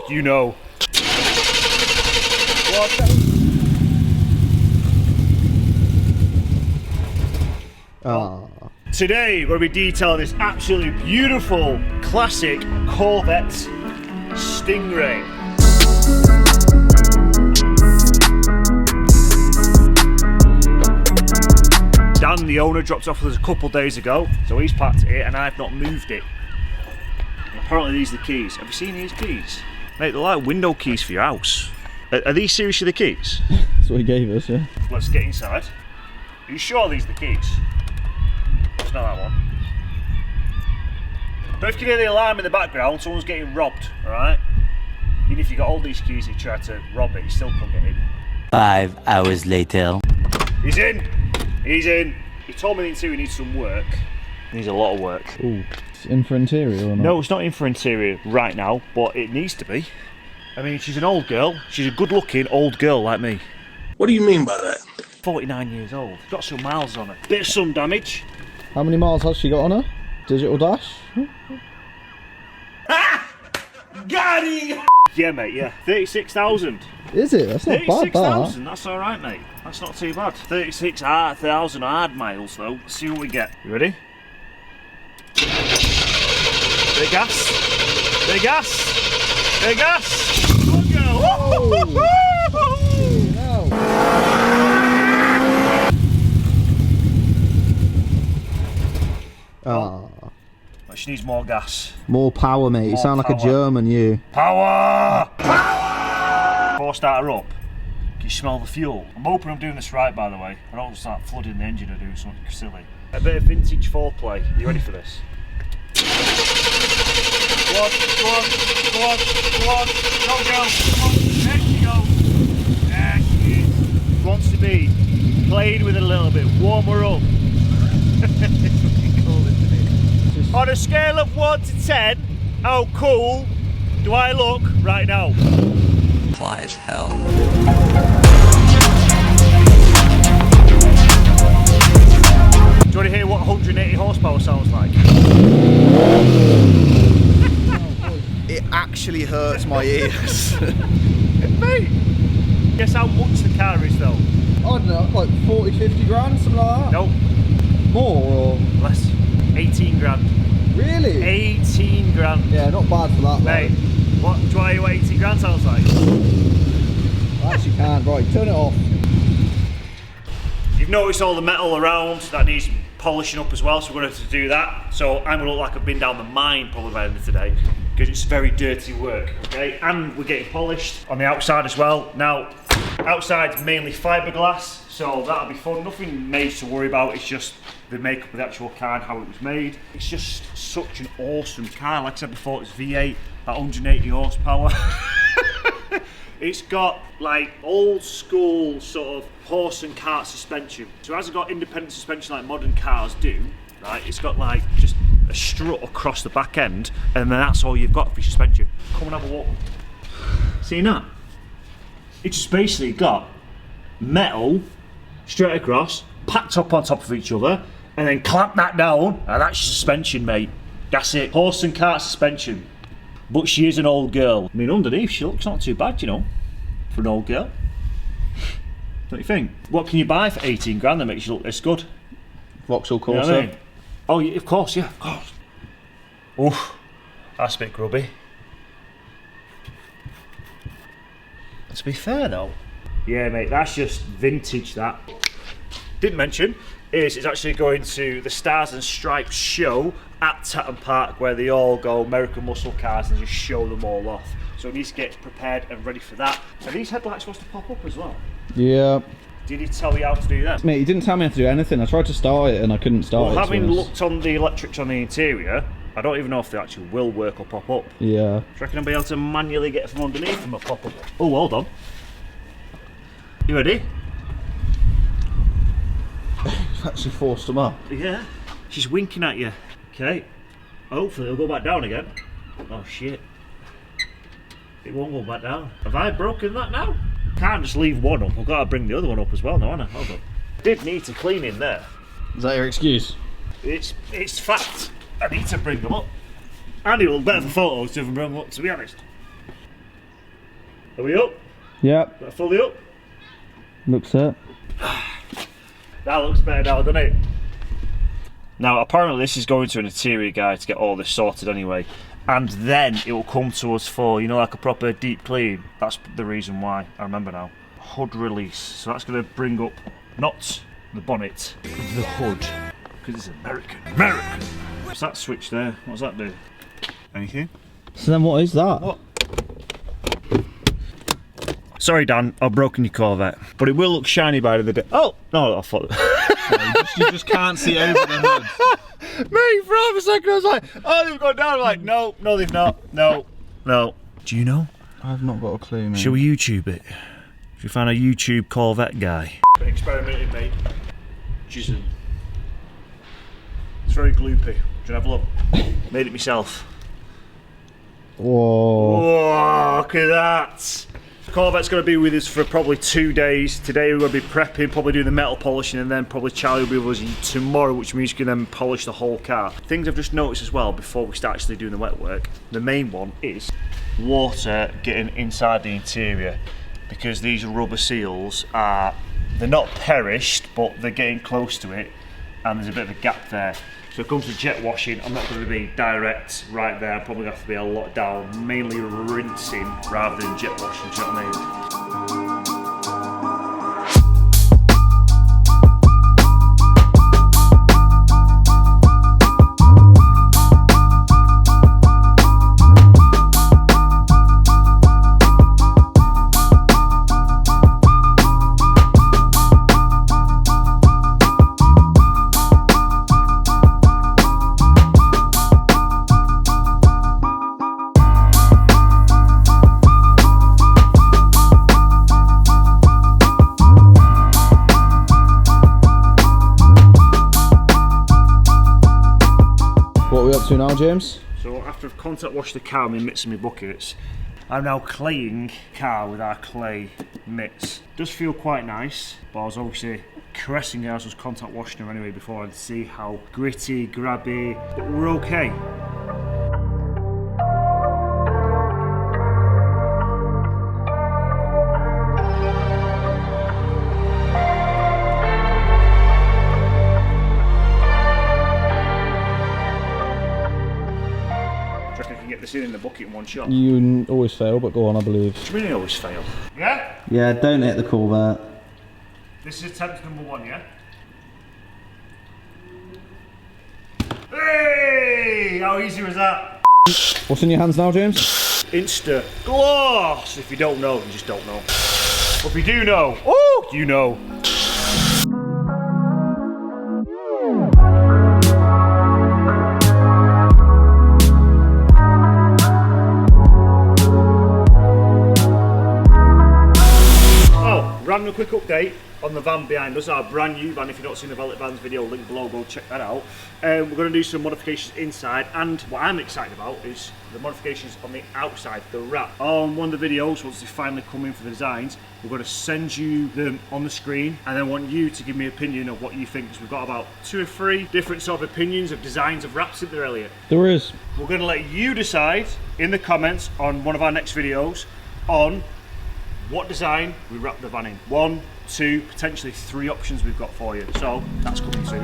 fuck you know. What? Oh. Today we're going to be detailing this absolutely beautiful classic Corvette Stingray. Dan, the owner, dropped off with us a couple days ago, so he's packed it and I've not moved it. And apparently these are the keys. Have you seen these keys? Mate, they're like window keys for your house. Are these seriously the keys? That's what he gave us, yeah. Let's get inside. Are you sure these are the keys? It's not that one. But if you can hear the alarm in the background, someone's getting robbed, alright? Even if you got all these keys and you try to rob it, you still can't get in. 5 hours later. He's in! He's in! He told me the interior needs some work. Needs a lot of work. Ooh, it's in for interior or not? No, it's not in for interior right now, but it needs to be. I mean, she's an old girl. She's a good-looking old girl like me. What do you mean by that? 49 years old. Got some miles on her. Bit of sun damage. How many miles has she got on her? Digital dash? Got him! Yeah, mate, yeah. 36,000. Is it? That's not bad, that. 36,000, that's alright, mate. That's not too bad. 36,000 hard miles, though. Let's see what we get. You ready? Bit of gas. Bit of gas. Bit of gas. Good girl. Oh. Oh. She needs more gas. More power, mate. You sound like a German, you. Power! Power! Before I start her up, can you smell the fuel? I'm hoping I'm doing this right, by the way. I don't start flooding the engine or doing something silly. A bit of vintage foreplay. Are you ready for this? Go on, go on, go on, go on. Go, girl. Come on. There she goes. There she is. Wants to be played with a little bit. Warm her up. On a scale of 1 to 10, how cool do I look right now? Fly as hell. Do you want to hear what 180 horsepower sounds like? It actually hurts my ears. Mate! Guess how much the car is though? I don't know, like 40, 50 grand, something like that? Nope. More or Less. 18 grand. Really? 18 grand. Yeah, not bad for that, Mate, what, do you want to hear what 18 grand sounds like? I actually can't. Right, turn it off. You've noticed all the metal around that needs polishing up as well, so we're going to have to do that. So I'm going to look like I've been down the mine probably by the end of today, because it's very dirty work, okay? And we're getting polished on the outside as well. Now, outside's mainly fiberglass, so that'll be fun. Nothing major to worry about, it's just the makeup of the actual car and how it was made. It's just such an awesome car. Like I said before, it's V8 at 180 horsepower. It's got like old school sort of horse and cart suspension. So it hasn't got independent suspension like modern cars do, right? It's got like just a strut across the back end, and then that's all you've got for your suspension. Come and have a walk. Seen that? It's just basically got metal straight across, packed up on top of each other, and then clamp that down, and that's your suspension, mate. That's it. Horse and cart suspension. But she is an old girl. I mean, underneath she looks not too bad, you know, for an old girl. Don't you think? What can you buy for 18 grand that makes you look this good? Vauxhall Corsa. You know what I mean? Oh, yeah, of course, yeah, of course. Oof, that's a bit grubby. To be fair though, yeah, mate, that's just vintage. That didn't mention is it's actually going to the Stars and Stripes show at Tatton Park, where they all go American muscle cars and just show them all off. So it needs to get prepared and ready for that. Are these headlights supposed to pop up as well? Yeah. Did he tell you how to do that? Mate, he didn't tell me how to do anything. I tried to start it and I couldn't start it. Well, having looked on the electrics on the interior, I don't even know if they actually will work or pop up. Yeah. Do you reckon I'll be able to manually get from underneath them or pop up? Oh, hold on. You ready? You've actually forced them up. Yeah. She's winking at you. Okay. Hopefully it'll go back down again. Oh shit. It won't go back down. Have I broken that now? Can't just leave one up. I've got to bring the other one up as well now, haven't I? Hold on. Did need to clean in there. Is that your excuse? It's fact. I need to bring them up. And it will better for photos to bring them up, to be honest. Are we up? Yep. Are we fully up? Looks it. That looks better now, doesn't it? Now, apparently this is going to an interior guy to get all this sorted anyway. And then it will come to us for, you know, like a proper deep clean. That's the reason why, I remember now. Hood release. So that's going to bring up, not the bonnet, the hood. Because it's American. What's that switch there? What does that do? Anything? So then what is that? What? Sorry, Dan, I've broken your Corvette. But it will look shiny by the day. Oh! No, I thought... You just can't see over the hood. Mate, for half a second I was like, oh, they've gone down. I'm like, no, they've not. No. Do you know? I've not got a clue, mate. Shall we YouTube it? Should we find a YouTube Corvette guy? Been experimenting, mate. Jizzing. It's very gloopy. Do you want to have a look? Made it myself. Whoa. Whoa, look at that. Corvette's going to be with us for probably 2 days. Today we're going to be prepping, probably doing the metal polishing, and then probably Charlie will be with us tomorrow, which means we can then polish the whole car. Things I've just noticed as well before we start actually doing the wet work. The main one is water getting inside the interior, because these rubber seals are, they're not perished, but they're getting close to it, and there's a bit of a gap there. So it comes to jet washing, I'm not going to be direct right there, I'm probably going to have to be a lot down, mainly rinsing rather than jet washing, do you know what I mean? What are we up to now, James? So after I've contact washed the car with my mitts and my buckets, I'm now claying car with our clay mitts. Does feel quite nice, but I was obviously caressing it as I was contact washing her anyway before I'd see how gritty, grabby, but we're okay. This in the bucket in one shot. You always fail, but go on, I believe. What do you mean I always fail? Yeah? Yeah, don't hit the Corvette. This is attempt number 1, yeah? Hey! How easy was that? What's in your hands now, James? Insta gloss! If you don't know, you just don't know. But if you do know, oh, you know. Random quick update on the van behind us, our brand new van. If you've not seen the Velvet Vans video, link below, go check that out. We're going to do some modifications inside, and what I'm excited about is the modifications on the outside, the wrap. On one of the videos, once they finally come in for the designs, we're going to send you them on the screen, and then want you to give me an opinion of what you think, because we've got about 2 or 3 different sort of opinions of designs of wraps in there, Elliot. There is. We're going to let you decide in the comments on one of our next videos on what design we wrap the van in. 1, 2, potentially 3 options we've got for you. So that's coming soon.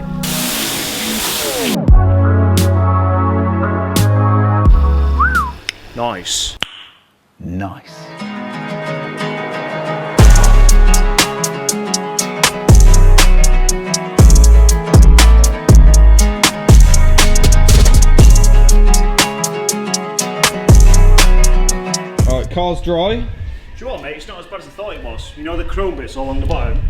Nice. Nice. Alright, car's dry. Do you know what, mate? It's not as bad as I thought it was. You know the chrome bits all along the bottom?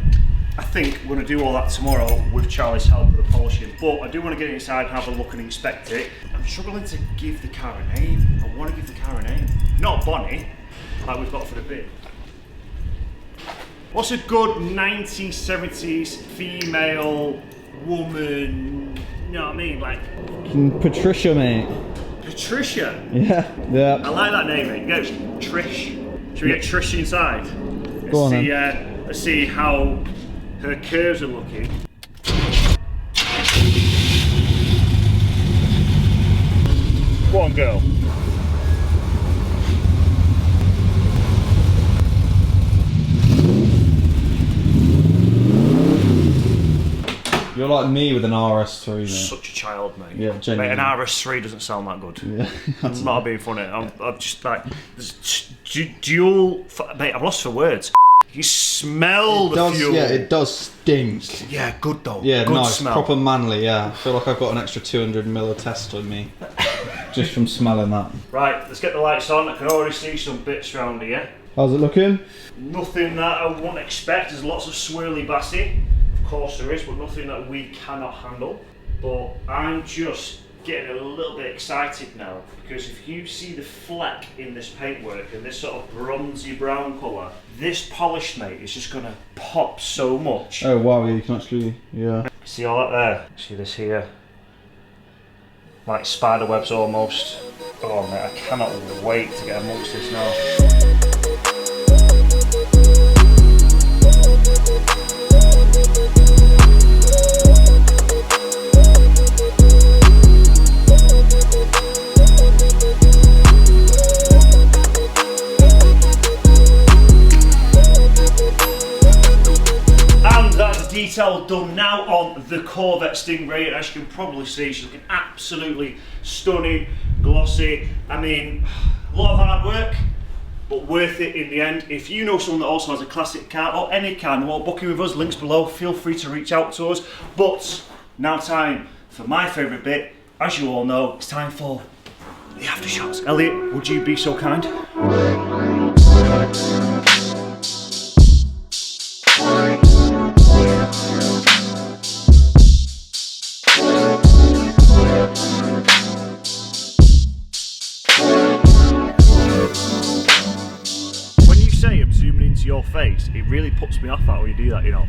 I think we're going to do all that tomorrow with Charlie's help with the polishing. But I do want to get inside and have a look and inspect it. I'm struggling to give the car a name. I want to give the car a name. Not Bonnie, like we've got for the bin. What's a good 1970s female woman, you know what I mean? Like Patricia, mate. Patricia? Yeah, yeah. I like that name, mate. Yeah, Trish. Should we get Trish inside? Go on, Let's see how her curves are looking. Go on, girl. like me with an RS3, mate. Such a child, mate. Yeah, Mate, genuinely. an RS3 doesn't sound that good. Yeah. I'm not being funny. I'm just like, dual. Mate, I'm lost for words. You smell the fuel. Yeah, it does stink. Yeah, good though. Yeah, good nice, smell. proper manly. Yeah, I feel like I've got an extra 200 mil of test on me just from smelling that. Right, let's get the lights on. I can already see some bits around here. How's it looking? Nothing that I wouldn't expect. There's lots of swirly bassy. Of course there is, but nothing that we cannot handle. But I'm just getting a little bit excited now, because if you see the fleck in this paintwork and this sort of bronzy brown colour, this polish, mate, is just gonna pop so much. Oh wow, you can actually, yeah. See all that there? See this here? Like spider webs almost. Oh mate, I cannot wait to get amongst this now. Detail done now on the Corvette Stingray, and as you can probably see, she's looking absolutely stunning, glossy. I mean, a lot of hard work, but worth it in the end. If you know someone that also has a classic car, or any car, and want booking with us, links below, feel free to reach out to us. But now time for my favourite bit. As you all know, it's time for the aftershots. Elliot, would you be so kind? When you say I'm zooming into your face, it really puts me off that when you do that, you know.